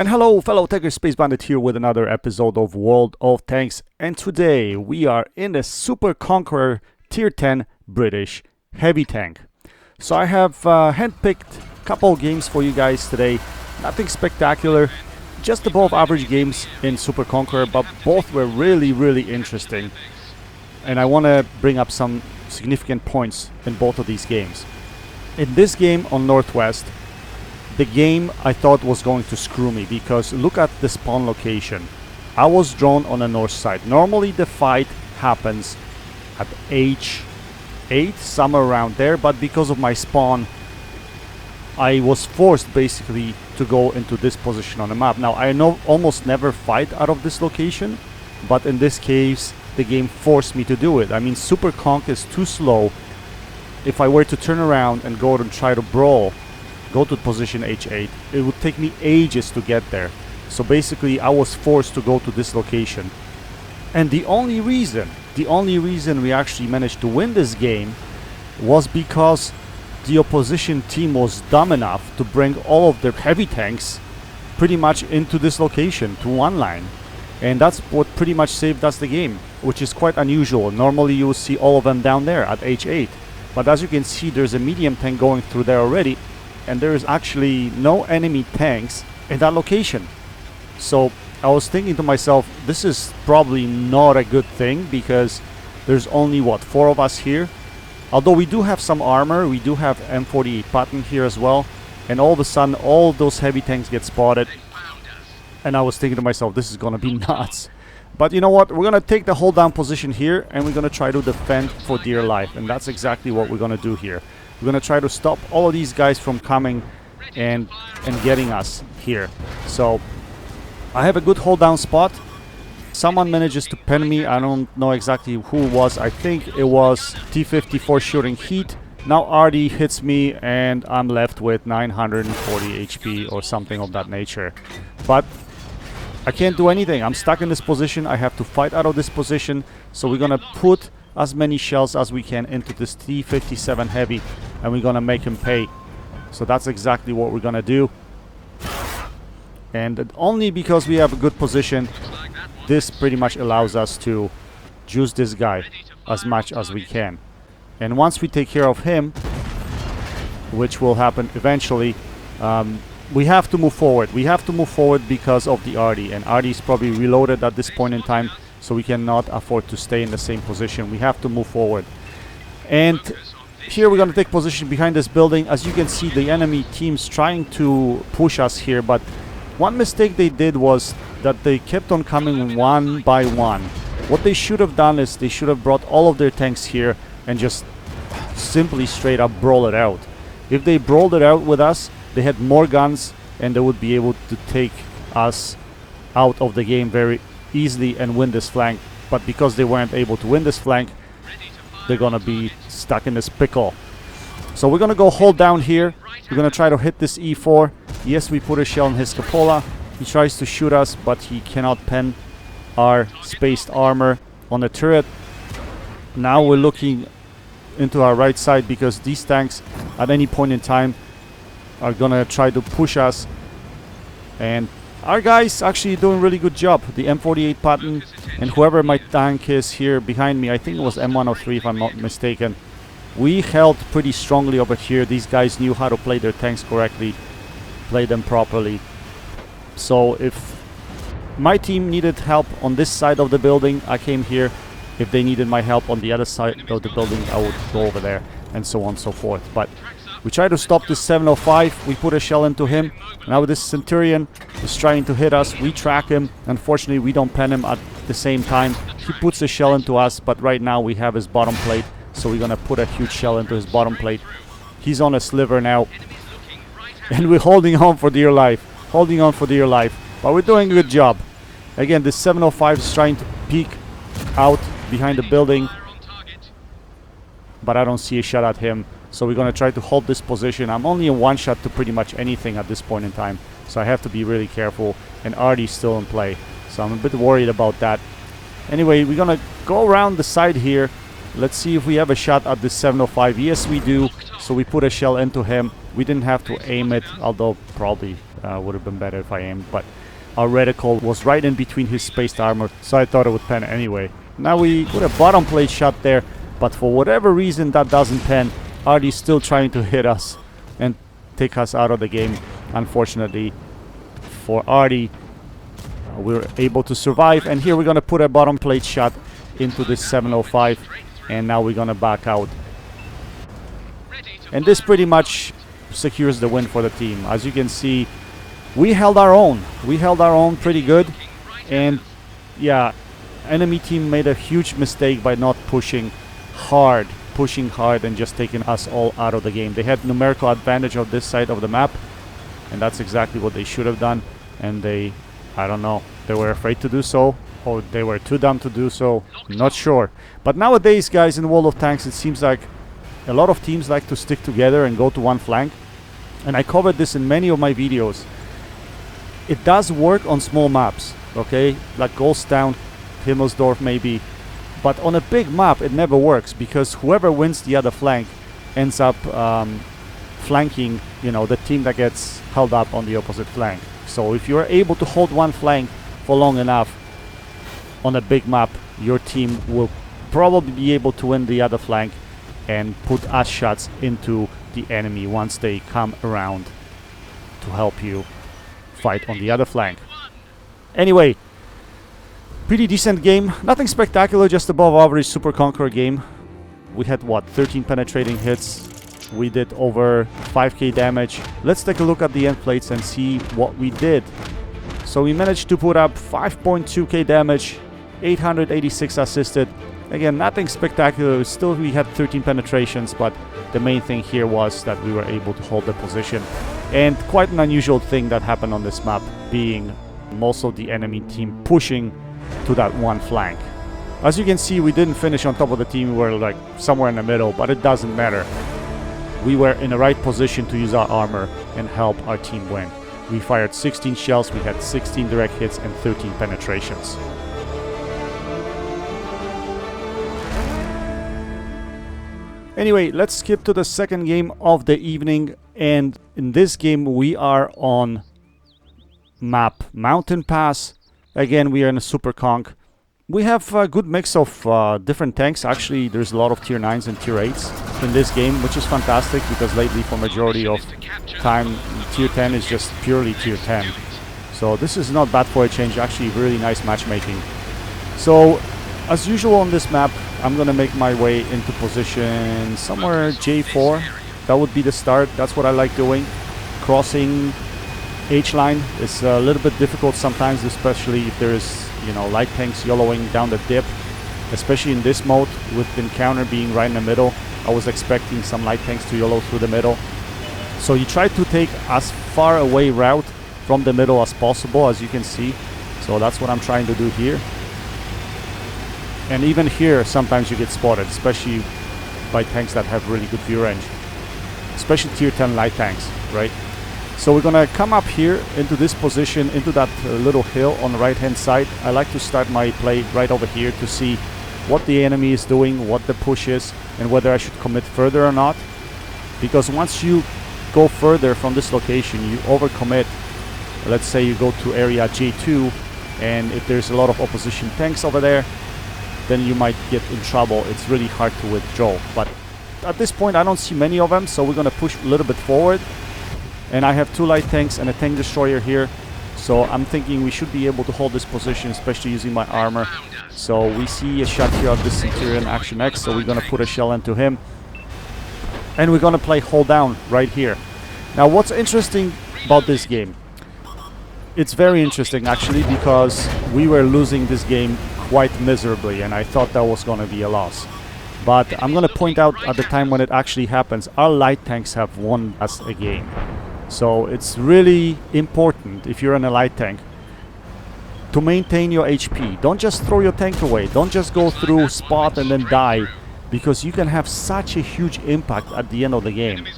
And hello fellow Taker Space Bandit here with another episode of World of Tanks, and today we are in the S.Conqeror Tier 10 British heavy tank. So I have handpicked a couple games for you guys today, nothing spectacular, just above average games in S.Conqeror, but both were really interesting. And I want to bring up some significant points in both of these games. In this game on Northwest, the game I thought was going to screw me because look at the spawn location. I was drawn on the north side. Normally the fight happens at H8, somewhere around there, but because of my spawn I was forced basically to go into this position on the map. Now I know almost never fight out of this location, but in this case the game forced me to do it. I mean, S.Conqeror is too slow. If I were to turn around and go and try to brawl, go to position H8, it would take me ages to get there. So basically I was forced to go to this location. And the only reason we actually managed to win this game was because the opposition team was dumb enough to bring all of their heavy tanks pretty much into this location, to one line. And that's what pretty much saved us the game, which is quite unusual. Normally you will see all of them down there at H8. But as you can see, there's a medium tank going through there already, and there is actually no enemy tanks in that location. So I was thinking to myself, this is probably not a good thing because there's only what, 4 of us here. Although we do have some armor, we do have M48 button here as well, and all of a sudden all those heavy tanks get spotted, and I was thinking to myself, this is gonna be nuts. But you know what, we're gonna take the hold down position here and we're gonna try to defend for dear life, and that's exactly what we're gonna do here. We're gonna try to stop all of these guys from coming and getting us here. So I have a good hold down spot. Someone manages to pen me. I don't know exactly who it was. I think it was T-54 shooting heat. Now RD hits me and I'm left with 940 HP or something of that nature. But I can't do anything. I'm stuck in this position. I have to fight out of this position. So we're gonna put as many shells as we can into this T-57 heavy, and we're gonna make him pay. So that's exactly what we're gonna do. And only because we have a good position, this pretty much allows us to juice this guy as much as we can. And once we take care of him, which will happen eventually, we have to move forward. We have to move forward because of the RD, and RD is probably reloaded at this point in time, so we cannot afford to stay in the same position. We have to move forward. And here we're going to take position behind this building. As you can see, the enemy team's trying to push us here, but one mistake they did was that they kept on coming one by one. What they should have done is they should have brought all of their tanks here and just simply straight up brawl it out. If they brawled it out with us, they had more guns and they would be able to take us out of the game very easily and win this flank. But because they weren't able to win this flank, they're gonna be stuck in this pickle. So we're gonna go hold down here. We're gonna try to hit this E4. Yes, we put a shell in his cupola. He tries to shoot us, but he cannot pen our spaced armor on the turret. Now we're looking into our right side because these tanks at any point in time are gonna try to push us, and our guys actually doing a really good job. The M48 button and whoever my tank is here behind me, I think it was M103 if I'm not mistaken, we held pretty strongly over here. These guys knew how to play their tanks correctly, play them properly. So if my team needed help on this side of the building, I came here. If they needed my help on the other side of the building, I would go over there, and so on and so forth. But we try to stop this 705. We put a shell into him. Now this Centurion is trying to hit us. We track him. Unfortunately, we don't pen him at the same time. He puts a shell into us, but right now we have his bottom plate, so we're gonna put a huge shell into his bottom plate. He's on a sliver now, and we're holding on for dear life. Holding on for dear life. But we're doing a good job. Again, this 705 is trying to peek out behind the building, but I don't see a shot at him. So we're going to try to hold this position. I'm only a one shot to pretty much anything at this point in time, so I have to be really careful. And RD's still in play, so I'm a bit worried about that. Anyway, we're going to go around the side here. Let's see if we have a shot at this 705. Yes, we do. So we put a shell into him. We didn't have to aim it, although probably would have been better if I aimed, but our reticle was right in between his spaced armor, so I thought it would pen anyway. Now we put a bottom plate shot there, but for whatever reason that doesn't pen. Artie's still trying to hit us and take us out of the game. Unfortunately for Artie, we were able to survive, and here we're going to put a bottom plate shot into this 705, and now we're going to back out. And this pretty much secures the win for the team. As you can see, we held our own. We held our own pretty good, and yeah, enemy team made a huge mistake by not pushing hard and just taking us all out of the game. They had numerical advantage of this side of the map, and that's exactly what they should have done, and they, I don't know, they were afraid to do so, or they were too dumb to do so, not sure. But nowadays, guys, in World of Tanks, it seems like a lot of teams like to stick together and go to one flank, and I covered this in many of my videos. It does work on small maps, okay, like Ghost Town, Himmelsdorf maybe, but on a big map it never works, because whoever wins the other flank ends up flanking, you know, the team that gets held up on the opposite flank. So if you're able to hold one flank for long enough on a big map, your team will probably be able to win the other flank and put ass shots into the enemy once they come around to help you fight on the other flank. Anyway, pretty decent game. Nothing spectacular, just above average S.Conqeror game. We had what, 13 penetrating hits. We did over 5k damage. Let's take a look at the end plates and see what we did. So we managed to put up 5.2k damage, 886 assisted. Again, nothing spectacular. Still, we had 13 penetrations, but the main thing here was that we were able to hold the position. And quite an unusual thing that happened on this map, being most of the enemy team pushing to that one flank. As you can see, we didn't finish on top of the team. We were like somewhere in the middle, but it doesn't matter. We were in the right position to use our armor and help our team win. We fired 16 shells, we had 16 direct hits and 13 penetrations. Anyway, let's skip to the second game of the evening, and in this game we are on map Mountain Pass. Again, we are in a S.Conq. We have a good mix of different tanks. Actually, there's a lot of tier 9s and tier 8s in this game, which is fantastic, because lately for majority of time tier 10 is just purely tier 10. So this is not bad for a change, actually really nice matchmaking. So as usual on this map, I'm gonna make my way into position somewhere J4. That would be the start. That's what I like doing. Crossing H-line is a little bit difficult sometimes, especially if there's, you know, light tanks yellowing down the dip. Especially in this mode, with the encounter being right in the middle, I was expecting some light tanks to yellow through the middle. So you try to take as far away route from the middle as possible, as you can see. So that's what I'm trying to do here. And even here, sometimes you get spotted, especially by tanks that have really good view range. Especially tier 10 light tanks, right? So we're gonna come up here into this position, into that little hill on the right hand side. I like to start my play right over here to see what the enemy is doing, what the push is, and whether I should commit further or not. Because once you go further from this location, you overcommit. Let's say you go to area J2, and if there's a lot of opposition tanks over there, then you might get in trouble. It's really hard to withdraw. But at this point, I don't see many of them, so we're gonna push a little bit forward. And I have 2 light tanks and a tank destroyer here, so I'm thinking we should be able to hold this position, especially using my armor. So we see a shot here of this Centurion Action X, so we're gonna put a shell into him, and we're gonna play hold down right here. Now what's interesting about this game, it's very interesting actually, because we were losing this game quite miserably, and I thought that was gonna be a loss. But I'm gonna point out at the time when it actually happens, our light tanks have won us a game. So it's really important, if you're in a light tank, to maintain your HP. Don't just throw your tank away. Don't just go through spot and then die, because you can have such a huge impact at the end of the game.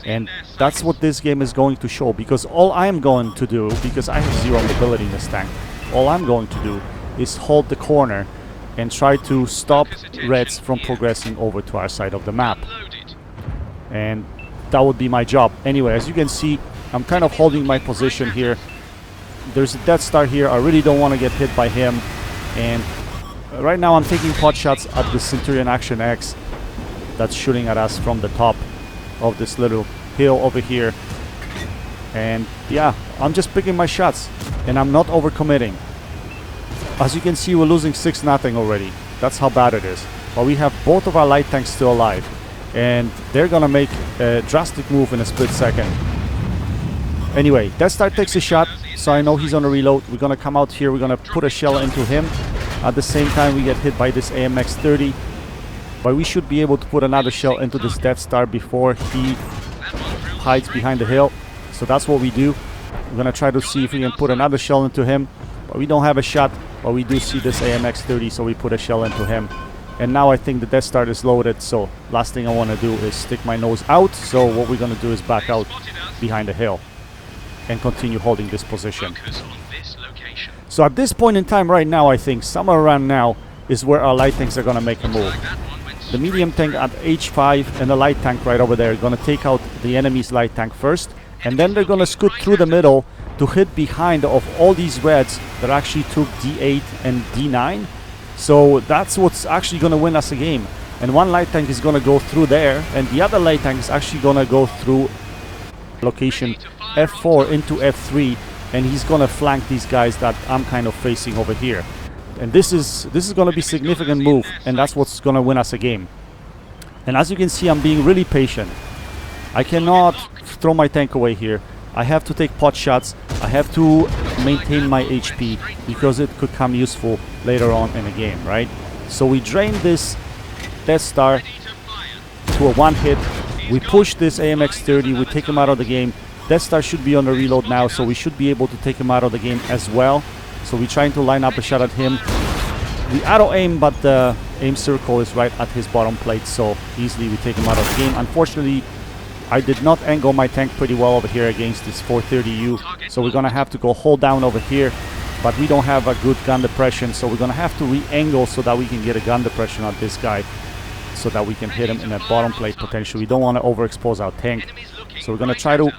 And that's what this game is going to show, because all I'm going to do, because I have 0 mobility in this tank, all I'm going to do is hold the corner and try to stop Reds from progressing over to our side of the map. And that would be my job. Anyway, as you can see, I'm kind of holding my position here. There's a Death Star here. I really don't want to get hit by him. And right now I'm taking pot shots at the Centurion Action X that's shooting at us from the top of this little hill over here. And yeah, I'm just picking my shots and I'm not overcommitting. As you can see, we're losing 6-0 already. That's how bad it is. But we have both of our light tanks still alive, and they're gonna make a drastic move in a split second. Anyway, Death Star takes a shot, so I know he's on a reload. We're gonna come out here, we're gonna put a shell into him. At the same time, we get hit by this AMX-30. But we should be able to put another shell into this Death Star before he hides behind the hill. So that's what we do. We're gonna try to see if we can put another shell into him. But we don't have a shot, but we do see this AMX-30, so we put a shell into him. And now I think the Death Star is loaded, so last thing I want to do is stick my nose out. So what we're gonna do is back out behind the hill and continue holding this position. So at this point in time right now, I think somewhere around now is where our light tanks are gonna make a move. The medium tank at H5 and the light tank right over there are gonna take out the enemy's light tank first, and then they're gonna scoot through the middle to hit behind of all these reds that actually took D8 and D9. So that's what's actually gonna win us a game. And one light tank is gonna go through there, and the other light tank is actually gonna go through location F4 into F3, and he's gonna flank these guys that I'm kind of facing over here. And this is gonna be a significant move, and that's what's gonna win us a game. And as you can see, I'm being really patient. I cannot throw my tank away here. I have to take pot shots. I have to maintain my HP because it could come useful later on in the game, right? So we drain this Death Star to a one hit. We push this AMX-30. We take him out of the game. Death Star should be on the reload now, so we should be able to take him out of the game as well. So we're trying to line up a shot at him. We auto aim, but the aim circle is right at his bottom plate, so easily we take him out of the game. Unfortunately, I did not angle my tank pretty well over here against this 430U, so we're gonna have to go hold down over here, but we don't have a good gun depression, so we're gonna have to re-angle so that we can get a gun depression on this guy, so that we can hit him in that bottom plate potentially. We don't want to overexpose our tank, so we're gonna try to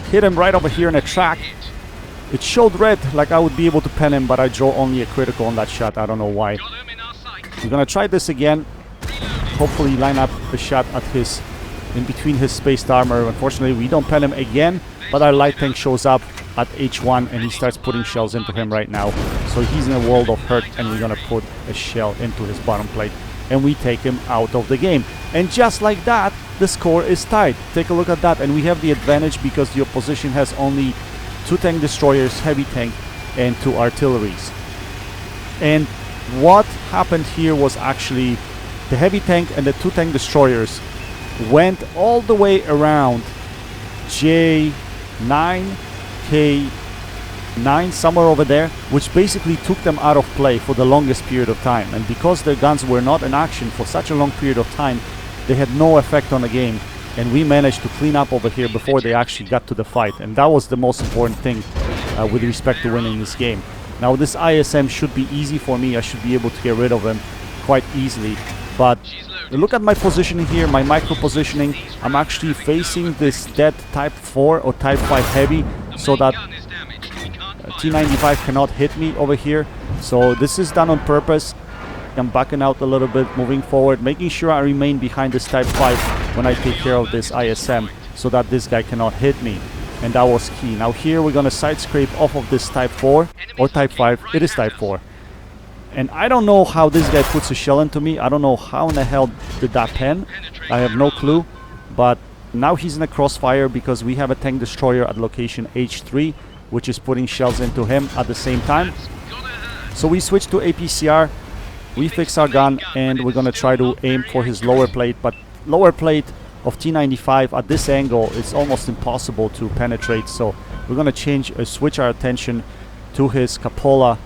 hit him right over here in a track. It showed red, like I would be able to pen him, but I draw only a critical on that shot. I don't know why. We're gonna try this again. Hopefully line up the shot at his, in between his spaced armor. Unfortunately, we don't pen him again, but our light tank shows up at H1 and he starts putting shells into him right now. So he's in a world of hurt, and we're gonna put a shell into his bottom plate, and we take him out of the game. And just like that, the score is tied. Take a look at that, and we have the advantage because the opposition has only 2 tank destroyers, heavy tank, and 2 artilleries. And what happened here was actually the heavy tank and the 2 tank destroyers went all the way around J9, K9, somewhere over there, which basically took them out of play for the longest period of time. And because their guns were not in action for such a long period of time, they had no effect on the game. And we managed to clean up over here before they actually got to the fight. And that was the most important thing with respect to winning this game. Now this ISM should be easy for me. I should be able to get rid of him quite easily. But look at my positioning here, my micro positioning. I'm actually facing this dead Type 4 or Type 5 heavy so that T95 cannot hit me over here. So this is done on purpose. I'm backing out a little bit, moving forward, making sure I remain behind this Type 5 when I take care of this ISM so that this guy cannot hit me. And that was key. Now here we're gonna side scrape off of this Type 4 or Type 5. It is Type 4. And I don't know how this guy puts a shell into me. I don't know how in the hell did that pen. I have no clue. But now he's in a crossfire because we have a tank destroyer at location H3, which is putting shells into him at the same time. So we switch to APCR. We fix our gun and we're gonna try to aim for his lower plate, but lower plate of T95 at this angle it's almost impossible to penetrate. So we're gonna switch our attention to his cupola,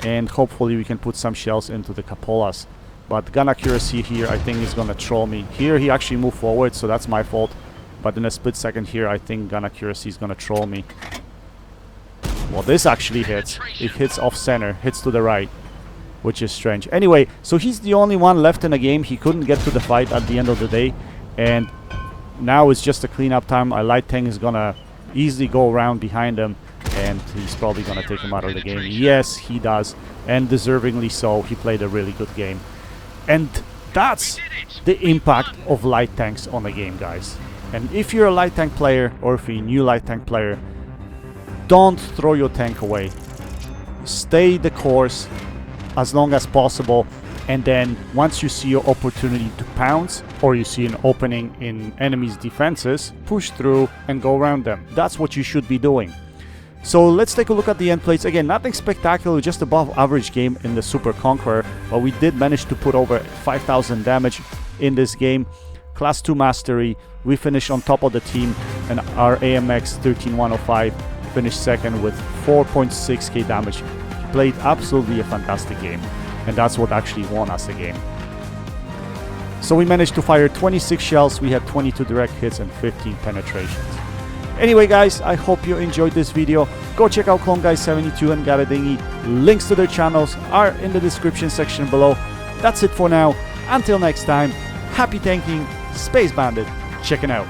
and hopefully we can put some shells into the cupolas. But gun accuracy here I think is gonna troll me. Here he actually moved forward, so that's my fault. But in a split second here I think gun accuracy is gonna troll me. Well, this actually hits. It hits off center, hits to the right, which is strange. Anyway, so he's the only one left in the game. He couldn't get to the fight at the end of the day. And now it's just a cleanup time. Our light tank is gonna easily go around behind him, and he's probably gonna take him out of the game. Yes, he does, and deservingly so. He played a really good game. And that's the impact of light tanks on the game, guys. And if you're a light tank player, or if you're a new light tank player, don't throw your tank away. Stay the course as long as possible, and then once you see your opportunity to pounce, or you see an opening in enemies' defenses, push through and go around them. That's what you should be doing. So let's take a look at the end plates. Again, nothing spectacular, just above average game in the S.Conqeror, but we did manage to put over 5,000 damage in this game. Class 2 mastery, we finished on top of the team, and our AMX 13105 finished second with 4.6k damage. He played absolutely a fantastic game, and that's what actually won us the game. So we managed to fire 26 shells, we had 22 direct hits and 15 penetrations. Anyway guys, I hope you enjoyed this video. Go check out CloneGuy72 and Garadingi. Links to their channels are in the description section below. That's it for now. Until next time, happy tanking, Space Bandit, checking out.